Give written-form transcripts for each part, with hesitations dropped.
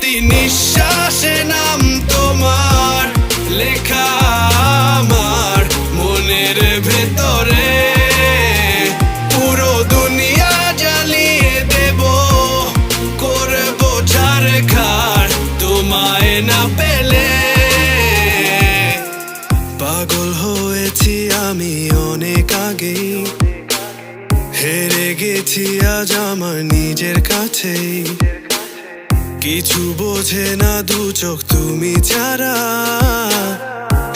প্রতি নিঃশ্বাসে নাম তোমার লেখা আমার মনের ভেতরে। পুরো দুনিয়া জ্বালিয়ে দেব, করব ছারখার তোমায় না পেলে। পাগল হয়েছি আমি অনেক আগেই, হেরে গেছি আজ আমার নিজের কাছেই। কিছু বোঝে না দু চোখ তুমি ছাড়া,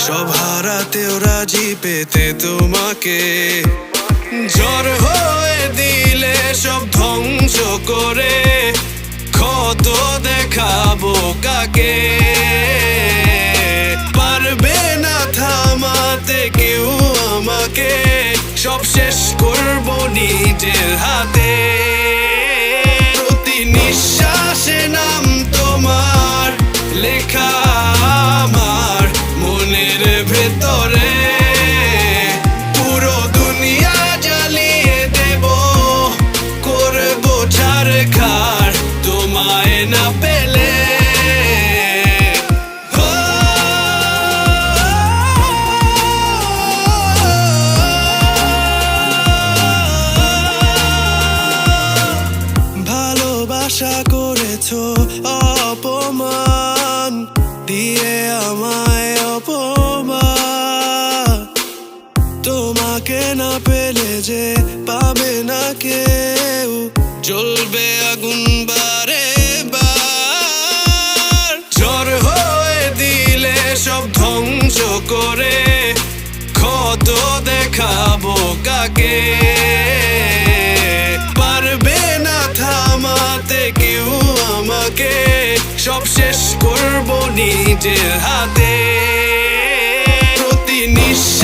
সব হারাতেও রাজি পেতে তোমাকে। ঝড় হয়ে দিলে সব ধ্বংস করে, ক্ষত দেখাবো কাকে। পারবে না থামাতে কেউ আমাকে, সব শেষ করবো নিজের হাতে। প্রতি নিঃশ্বাসে নাম তোমার লেখা আমার মনের ভেতরে। পুরো দুনিয়া জ্বালিয়ে দেব, করবো ছারখার তোমায় না পেলে। আশা করেছো অপমান দিয়ে আমায় অপমান, তোমাকে না পেলে যে পাবে না কেউ, জ্বলবে আগুন বারে বার। ঝড় হয়ে দিলে সব ধ্বংস করে, ক্ষত দেখাবো কাকে। পারবে না থামাতে কেউ আমাকে, সব শেষ করবো নিজের হাতে। প্রতি নিঃশ্বাসে